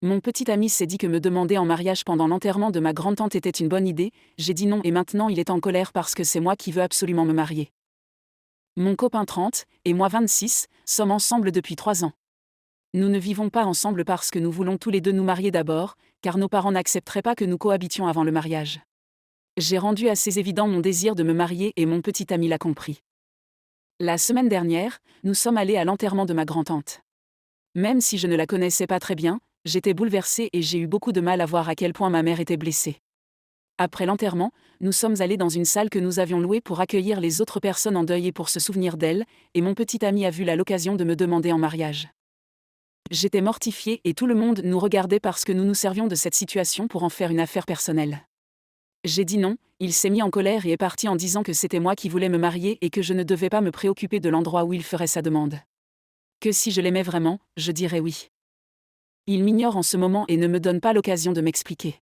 Mon petit ami s'est dit que me demander en mariage pendant l'enterrement de ma grand-tante était une bonne idée, j'ai dit non et maintenant il est en colère parce que c'est moi qui veux absolument me marier. Mon copain 30, et moi 26, sommes ensemble depuis 3 ans. Nous ne vivons pas ensemble parce que nous voulons tous les deux nous marier d'abord, car nos parents n'accepteraient pas que nous cohabitions avant le mariage. J'ai rendu assez évident mon désir de me marier et mon petit ami l'a compris. La semaine dernière, nous sommes allés à l'enterrement de ma grand-tante. Même si je ne la connaissais pas très bien, j'étais bouleversée et j'ai eu beaucoup de mal à voir à quel point ma mère était blessée. Après l'enterrement, nous sommes allés dans une salle que nous avions louée pour accueillir les autres personnes en deuil et pour se souvenir d'elle, et mon petit ami a vu l'occasion de me demander en mariage. J'étais mortifiée et tout le monde nous regardait parce que nous nous servions de cette situation pour en faire une affaire personnelle. J'ai dit non, il s'est mis en colère et est parti en disant que c'était moi qui voulais me marier et que je ne devais pas me préoccuper de l'endroit où il ferait sa demande. Que si je l'aimais vraiment, je dirais oui. Il m'ignore en ce moment et ne me donne pas l'occasion de m'expliquer.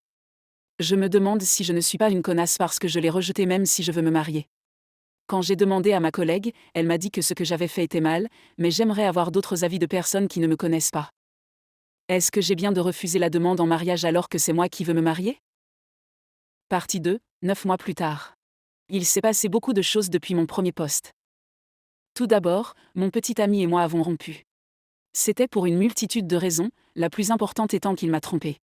Je me demande si je ne suis pas une connasse parce que je l'ai rejeté même si je veux me marier. Quand j'ai demandé à ma collègue, elle m'a dit que ce que j'avais fait était mal, mais j'aimerais avoir d'autres avis de personnes qui ne me connaissent pas. Est-ce que j'ai bien de refuser la demande en mariage alors que c'est moi qui veux me marier? Partie 2, 9 mois plus tard. Il s'est passé beaucoup de choses depuis mon premier poste. Tout d'abord, mon petit ami et moi avons rompu. C'était pour une multitude de raisons, la plus importante étant qu'il m'a trompée.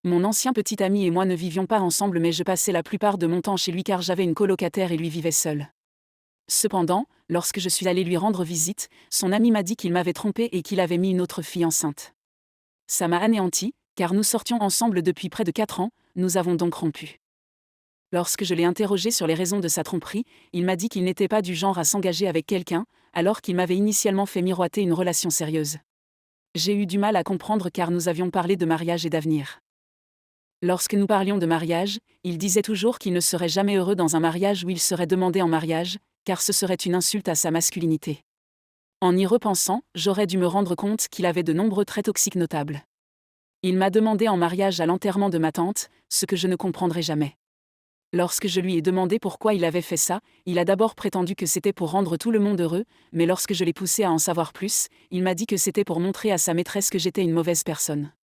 Mon ancien petit ami et moi ne vivions pas ensemble mais je passais la plupart de mon temps chez lui car j'avais une colocataire et lui vivait seul. Cependant, lorsque je suis allée lui rendre visite, son ami m'a dit qu'il m'avait trompée et qu'il avait mis une autre fille enceinte. Ça m'a anéanti, car nous sortions ensemble depuis près de 4 ans, nous avons donc rompu. Lorsque je l'ai interrogé sur les raisons de sa tromperie, il m'a dit qu'il n'était pas du genre à s'engager avec quelqu'un, alors qu'il m'avait initialement fait miroiter une relation sérieuse. J'ai eu du mal à comprendre car nous avions parlé de mariage et d'avenir. Lorsque nous parlions de mariage, il disait toujours qu'il ne serait jamais heureux dans un mariage où il serait demandé en mariage, car ce serait une insulte à sa masculinité. En y repensant, j'aurais dû me rendre compte qu'il avait de nombreux traits toxiques notables. Il m'a demandé en mariage à l'enterrement de ma tante, ce que je ne comprendrai jamais. Lorsque je lui ai demandé pourquoi il avait fait ça, il a d'abord prétendu que c'était pour rendre tout le monde heureux, mais lorsque je l'ai poussé à en savoir plus, il m'a dit que c'était pour montrer à sa maîtresse que j'étais une mauvaise personne.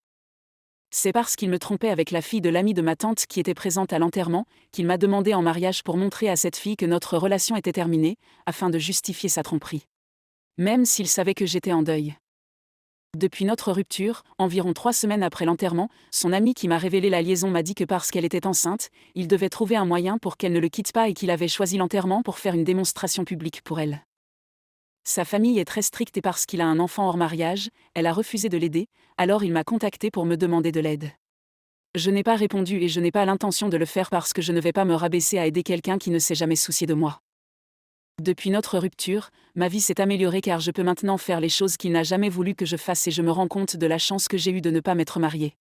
C'est parce qu'il me trompait avec la fille de l'amie de ma tante qui était présente à l'enterrement, qu'il m'a demandé en mariage pour montrer à cette fille que notre relation était terminée, afin de justifier sa tromperie. Même s'il savait que j'étais en deuil. Depuis notre rupture, environ 3 semaines après l'enterrement, son ami qui m'a révélé la liaison m'a dit que parce qu'elle était enceinte, il devait trouver un moyen pour qu'elle ne le quitte pas et qu'il avait choisi l'enterrement pour faire une démonstration publique pour elle. Sa famille est très stricte et parce qu'il a un enfant hors mariage, elle a refusé de l'aider, alors il m'a contacté pour me demander de l'aide. Je n'ai pas répondu et je n'ai pas l'intention de le faire parce que je ne vais pas me rabaisser à aider quelqu'un qui ne s'est jamais soucié de moi. Depuis notre rupture, ma vie s'est améliorée car je peux maintenant faire les choses qu'il n'a jamais voulu que je fasse et je me rends compte de la chance que j'ai eue de ne pas m'être mariée.